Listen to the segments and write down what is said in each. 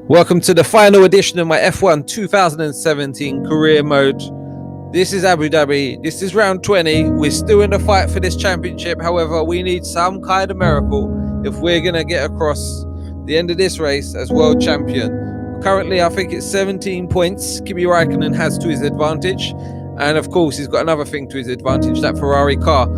Welcome to the final edition of my F1 2017 career mode. This is Abu Dhabi. This is round 20. We're still in the fight for this championship. However, we need some kind of miracle if we're going to get across the end of this race as world champion. Currently, I think it's 17 points. Kimi Räikkönen has to his advantage. And of course, he's got another thing to his advantage, that Ferrari car.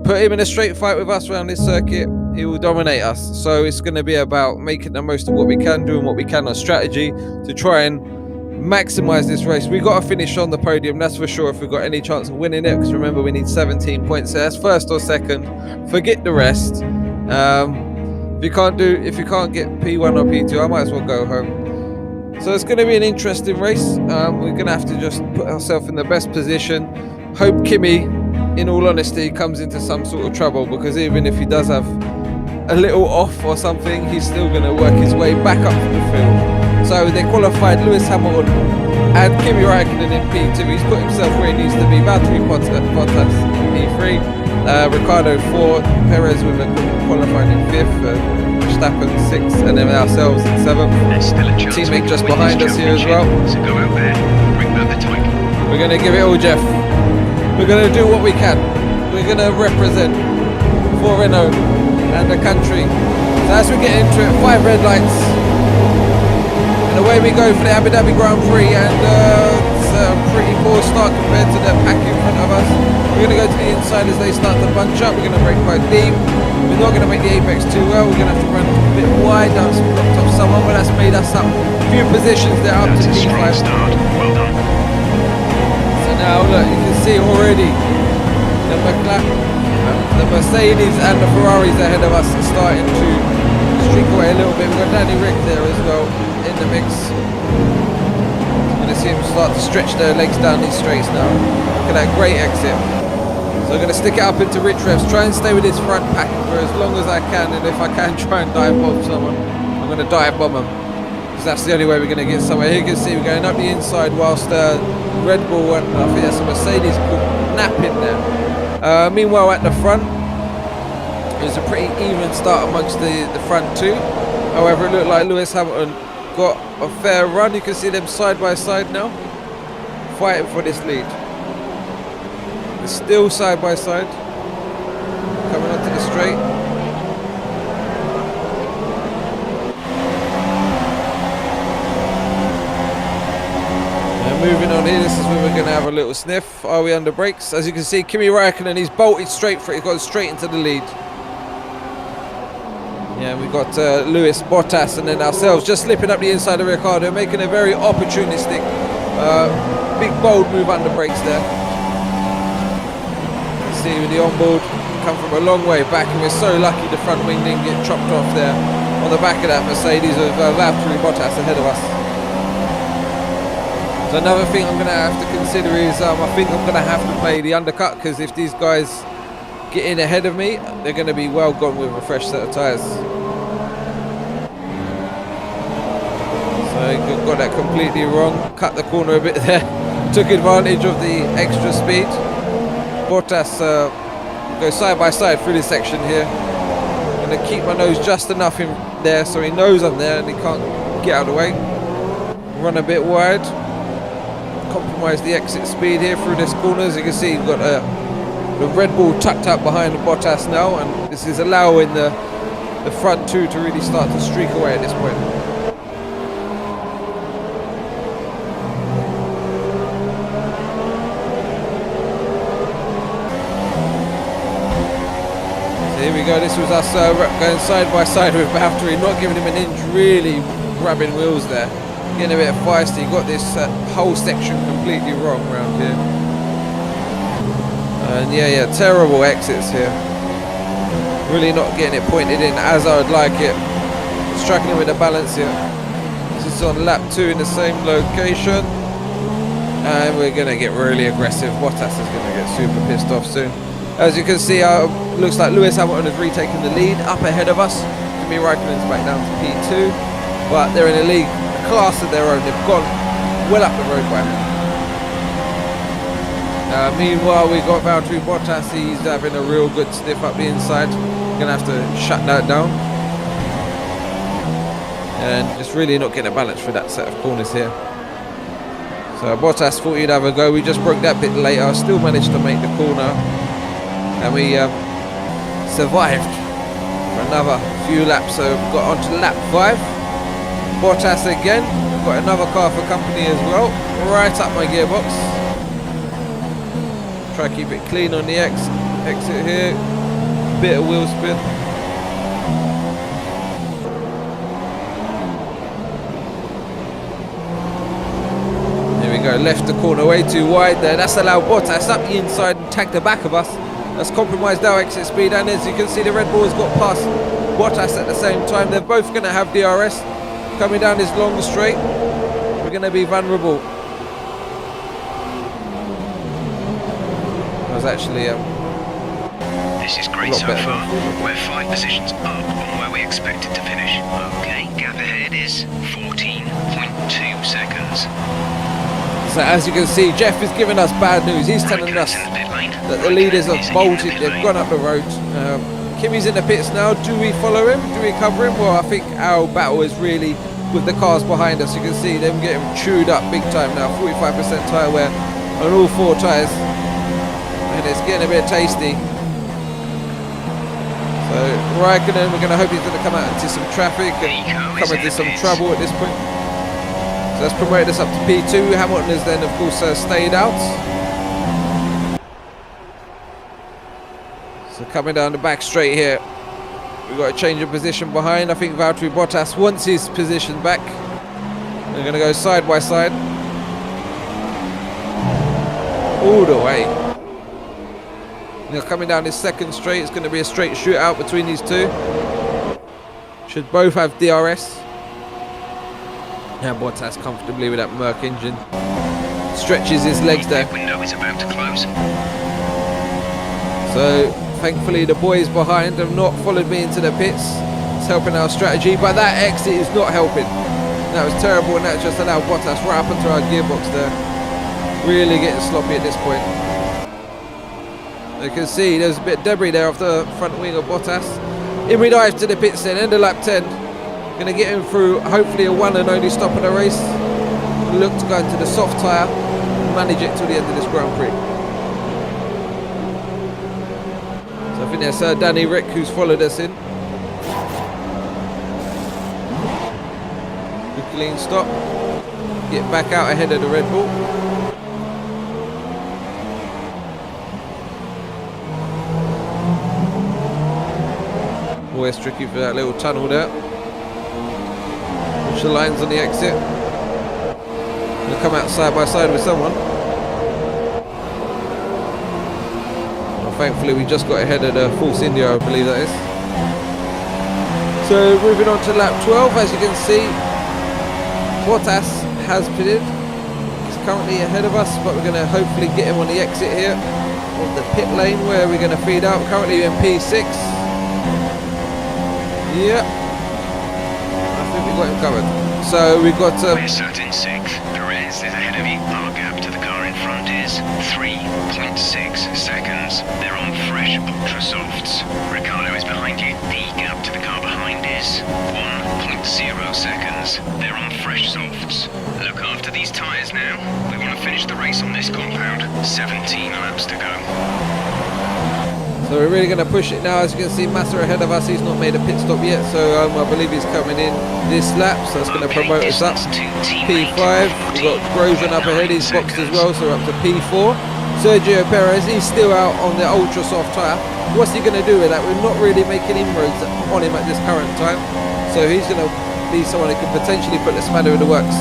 Put him in a straight fight with us around this circuit, he will dominate us. So it's going to be about making the most of what we can, doing what we can on strategy to try and maximize this race. We've got to finish on the podium, that's for sure, if we've got any chance of winning it, because remember, we need 17 points. So that's first or second. Forget the rest. If you can't get P1 or P2, I might as well go home. So it's going to be an interesting race. We're going to have to just put ourselves in the best position. Hope Kimi, in all honesty, comes into some sort of trouble, because even if he does have a little off or something, he's still going to work his way back up to the field. So they qualified Lewis Hamilton and Kimi Räikkönen in P2. He's put himself where he needs to be. Valtteri Bottas P3, Ricciardo 4, Perez with a qualifying in 5th, Verstappen 6th, and then ourselves in 7th. Teammate just behind us here as well. So go out there, bring back the title. We're going to give it all, Jeff. We're going to do what we can. We're going to represent for Renault and the country. So as we get into it, 5 red lights. And away we go for the Abu Dhabi Grand Prix. And it's a pretty poor start compared to the pack in front of us. We're going to go to the inside as they start to bunch up. We're going to brake quite deep. We're not going to make the apex too well. We're going to have to run a bit wide. That's blocked off someone, but that's made us up a few positions there up That's to a strong P5. start. Well done. Now look, you can see already the Mercedes and the Ferraris ahead of us are starting to streak away a little bit. We've got Danny Rick there as well in the mix. You're going to see him start to stretch their legs down these straights now. Look at that great exit. So I'm going to stick it up into rich revs, try and stay with his front pack for as long as I can, and if I can try and dive bomb someone, I'm going to dive bomb them. Because that's the only way we're going to get somewhere. Here you can see we're going up the inside whilst Red Bull and I think that's a Mercedes napping there. Meanwhile at the front, it was a pretty even start amongst the front two. However, it looked like Lewis Hamilton got a fair run. You can see them side by side now, fighting for this lead. They're still side by side, coming onto the straight. Moving on here, this is where we're going to have a little sniff. Are we under brakes? As you can see, Kimi Räikkönen, he's bolted straight for it. He's gone straight into the lead. Yeah, we've got Lewis, Bottas, and then ourselves just slipping up the inside of Ricciardo, making a very opportunistic, big bold move under brakes there. See with the onboard, come from a long way back, and we're so lucky the front wing didn't get chopped off there on the back of that Mercedes of Valtteri Bottas ahead of us. So another thing I'm going to have to consider is I think I'm going to have to play the undercut, because if these guys get in ahead of me, they're going to be well gone with a fresh set of tyres. So got that completely wrong, cut the corner a bit there, took advantage of the extra speed. Bottas goes side by side through this section here. I'm going to keep my nose just enough in there so he knows I'm there and he can't get out of the way. Run a bit wide. Compromise the exit speed here through this corner. As you can see, you've got the Red Bull tucked up behind the Bottas now, and this is allowing the front two to really start to streak away at this point. So here we go, this was us going side by side with Valtteri, not giving him an inch, really grabbing wheels there. Getting a bit feisty, got this whole section completely wrong around here. And yeah, terrible exits here. Really not getting it pointed in as I would like it. Struggling with the balance here. This is on lap 2 in the same location. And we're going to get really aggressive. Bottas is going to get super pissed off soon. As you can see, looks like Lewis Hamilton has retaken the lead up ahead of us. Kimi Räikkönen's back down to P2. But they're in a league class of their own. They've gone well up the road by now. Meanwhile, we've got Valtteri Bottas. He's having a real good sniff up the inside. Gonna have to shut that down. and just really not getting a balance through that set of corners here. So Bottas thought he'd have a go. We just broke that bit later, still managed to make the corner, and we survived for another few laps. So we got onto lap 5. Bottas again, got another car for company as well, right up my gearbox. Try to keep it clean on the exit here, bit of wheel spin. Go left the corner way too wide there. That's allowed Bottas up the inside and tag the back of us. That's compromised our exit speed, and as you can see the Red Bull has got past Bottas at the same time. They're both going to have DRS coming down this long straight. We're going to be vulnerable. That was actually This is great so far. We're 5 positions up on where we expected to finish. Okay, gap ahead is 14.2 seconds. So as you can see, Jeff is giving us bad news. He's telling us that the leaders have bolted, they've gone up the road. Kimi's in the pits now. Do we follow him? Do we cover him? Well, I think our battle is really with the cars behind us. You can see them getting chewed up big time now. 45% tyre wear on all 4 tyres. And it's getting a bit tasty. So Raikkonen, we're going to hope he's going to come out into some traffic and come into some trouble at this point. So that's promoted us up to P2. Hamilton has then, of course, stayed out. So coming down the back straight here, we've got a change of position behind. I think Valtteri Bottas wants his position back. They're going to go side by side. All the way. Now coming down this second straight, it's going to be a straight shootout between these two. Should both have DRS. Now Bottas comfortably with that Merc engine. Stretches his legs there. Window is about to close. So thankfully the boys behind have not followed me into the pits. It's helping our strategy, but that exit is not helping. That was terrible, and that just allowed Bottas right up into our gearbox there. Really getting sloppy at this point. You can see there's a bit of debris there off the front wing of Bottas. In we dive to the pits then, end of lap 10. Going to get him through hopefully a one and only stop of the race. Look to go into the soft tyre and manage it till the end of this Grand Prix. So I think that's Danny Rick who's followed us in. Good clean stop. Get back out ahead of the Red Bull. Always tricky for that little tunnel there. Watch the lines on the exit. Gonna come out side by side with someone. Well, thankfully we just got ahead of the Force India, I believe that is. So moving on to lap 12, as you can see, Bottas has pitted. He's currently ahead of us, but we're going to hopefully get him on the exit here of the pit lane where we're going to feed out. Currently in P6. Yeah, I think we got him covered. So we've got We're sat in 6th. Perez is ahead of you. Our gap to the car in front is 3.6 seconds. They're on fresh ultra softs. Ricciardo is behind you. The gap to the car behind is 1.0 seconds. They're on fresh softs. Look after these tyres now. We want to finish the race on this compound. 17 laps to go. So we're really going to push it now. As you can see, Massa ahead of us. He's not made a pit stop yet, so I believe he's coming in this lap. So it's going to promote us up. P5. We've got Grosjean up ahead. He's boxed as well, so we're up to P4. Sergio Perez, he's still out on the ultra soft tyre. What's he going to do with that? We're not really making inroads on him at this current time. So he's going to be someone who could potentially put the spanner in the works,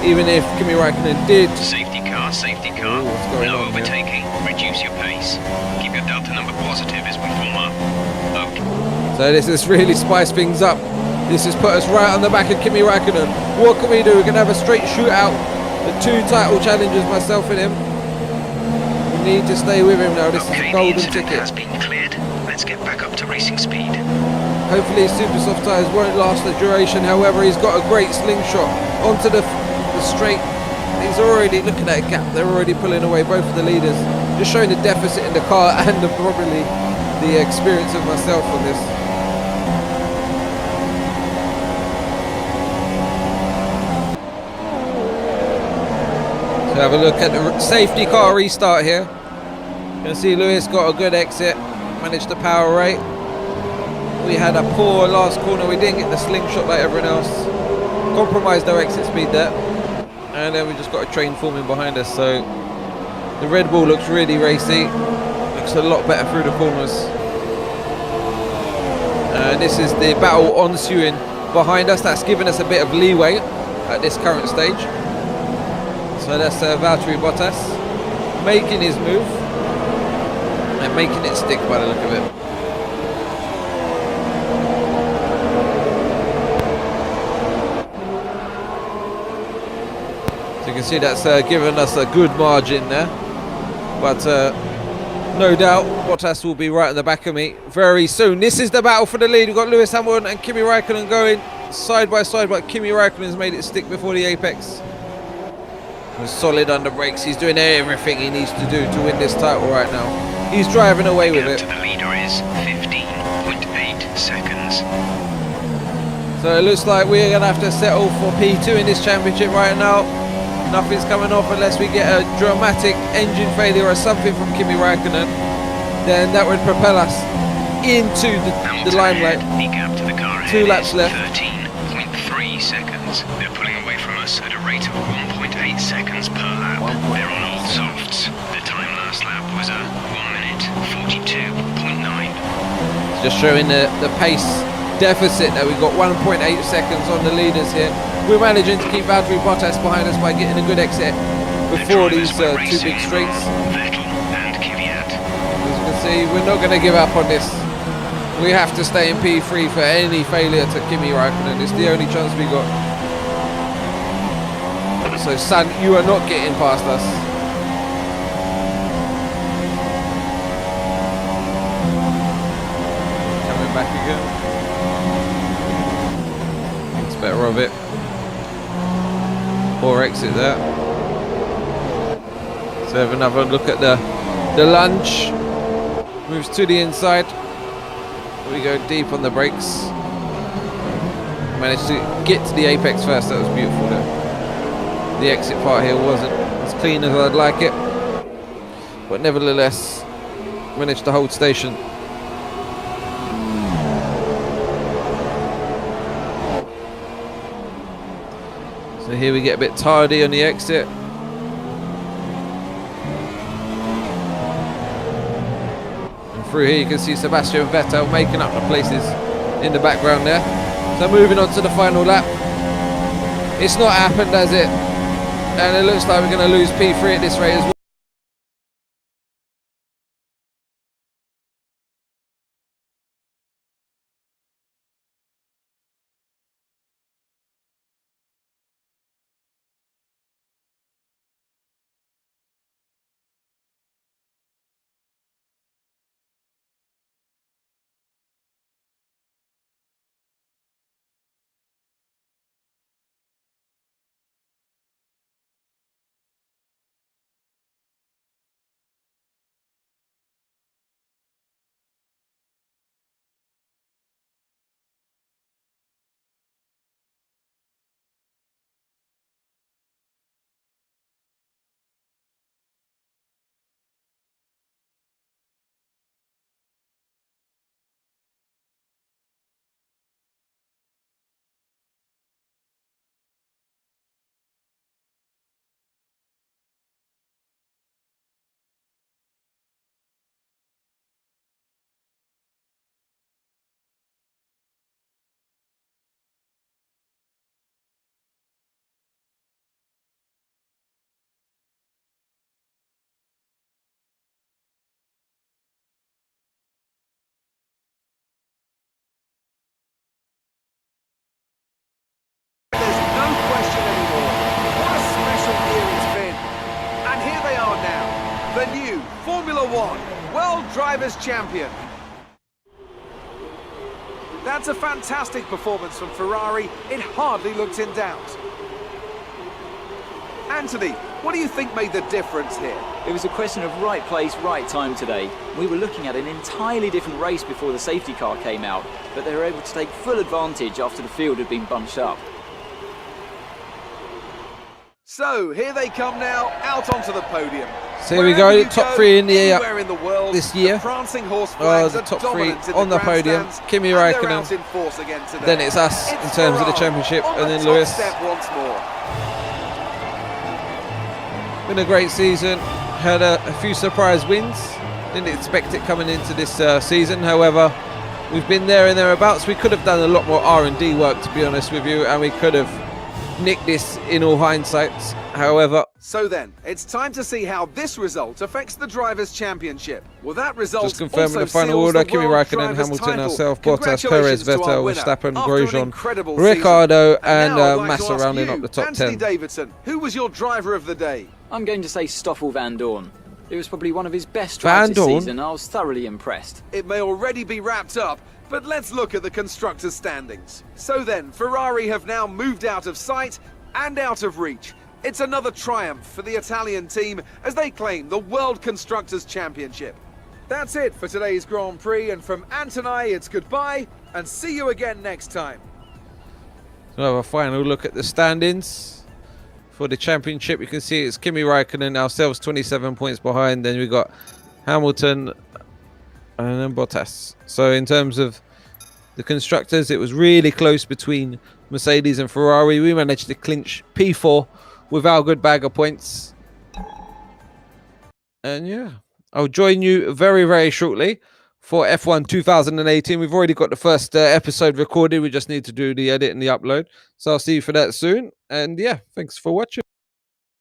even if Kimi Raikkonen did. Safety car, safety car. No overtaking. Reduce your pace. Keep your delta number positive as we form up. Okay. So this has really spiced things up. This has put us right on the back of Kimi Raikkonen. What can we do? We're going to have a straight shootout. The 2 title challenges, myself and him. We need to stay with him now. This is a golden ticket. Has been cleared. Let's get back up to racing speed. Hopefully super soft tyres won't last the duration. However, he's got a great slingshot onto the straight. He's already looking at a gap. They're already pulling away both of the leaders. Just showing the deficit in the car and probably the experience of myself on this. have a look at the safety car restart here. You can see Lewis got a good exit, managed to power rate. We had a poor last corner, we didn't get the slingshot like everyone else. Compromised our exit speed there. And then we just got a train forming behind us, so the Red Bull looks really racy. Looks a lot better through the corners. And this is the battle ensuing behind us. That's given us a bit of leeway at this current stage. So that's Valtteri Bottas making his move and making it stick by the look of it. So you can see that's given us a good margin there. But no doubt Bottas will be right in the back of me very soon. This is the battle for the lead. We've got Lewis Hamilton and Kimi Raikkonen going side by side, but Kimi Raikkonen's made it stick before the apex. He's solid under brakes. He's doing everything he needs to do to win this title right now. He's driving away with it. To the leader is 15.8 seconds. So it looks like we're going to have to settle for P2 in this championship right now. Nothing's coming off unless we get a dramatic engine failure or something from Kimi Raikkonen. Then that would propel us into the limelight. The gap to the car 2 laps left. 13.3 seconds. They're pulling away from us at a rate of 1.8 seconds per lap. They're on old softs. The time last lap was a 1 minute 42.9. Just showing the pace deficit that we've got 1.8 seconds on the leaders here. We're managing to keep Valtteri Bottas behind us by getting a good exit before these 2 big straights. Vettel and Kvyat. As you can see, we're not going to give up on this. We have to stay in P3 for any failure to Kimi Raikkonen. It's the only chance we got. So son, you are not getting past us. Coming back again. It's better of it. Poor exit there. So have another look at the lunge. Moves to the inside. We go deep on the brakes. Managed to get to the apex first. That was beautiful there. The exit part here wasn't as clean as I'd like it, but nevertheless managed to hold station. So here we get a bit tardy on the exit. And through here you can see Sebastian Vettel making up the places in the background there. So moving on to the final lap. It's not happened, has it? And it looks like we're going to lose P3 at this rate as well. The new Formula One World Drivers' Champion. That's a fantastic performance from Ferrari. It hardly looked in doubt. Anthony, what do you think made the difference here? It was a question of right place, right time today. We were looking at an entirely different race before the safety car came out, but they were able to take full advantage after the field had been bunched up. So here they come now, out onto the podium. So here we go, Wherever you top go, three in the anywhere in the world, this year. The prancing horse flags The are top three dominant in on the podium. grandstands, Kimi and they're Räikkönen. out in force again today. Then it's us in It's terms of the Ferrari championship, on and the then top Lewis. step once more. Been a great season. Had a few surprise wins. Didn't expect it coming into this season. However, we've been there and thereabouts. We could have done a lot more R&D work, to be honest with you, and we could have nicked this in all hindsight. However, So then, it's time to see how this result affects the Drivers' Championship. Well, that result just confirming also the final seals order: the Kimi World Räikkönen, Drivers' Hamilton, title. ourselves, Bottas, Perez, Congratulations to our Vettel, winner. Verstappen, After an Grosjean, incredible season. Ricciardo, and now I'd like to Massa ask rounding you, up the top Anthony 10. Davidson, who was your driver of the day? I'm going to say Stoffel Van Dorn. It was probably one of his best Van drives this Dorn? season. I was thoroughly impressed. It may already be wrapped up, but let's look at the constructors' standings. So then, Ferrari have now moved out of sight and out of reach. It's another triumph for the Italian team as they claim the World Constructors' Championship. That's it for today's Grand Prix, and from Ant and I, it's goodbye, and see you again next time. So have a final look at the standings for the championship. You can see it's Kimi Räikkönen, ourselves 27 points behind. Then we got Hamilton and then Bottas. So in terms of the constructors, it was really close between Mercedes and Ferrari. We managed to clinch P4 with our good bag of points. And yeah, I'll join you very, very shortly for F1 2018. We've already got the first episode recorded. We just need to do the edit and the upload. So I'll see you for that soon. And yeah, thanks for watching.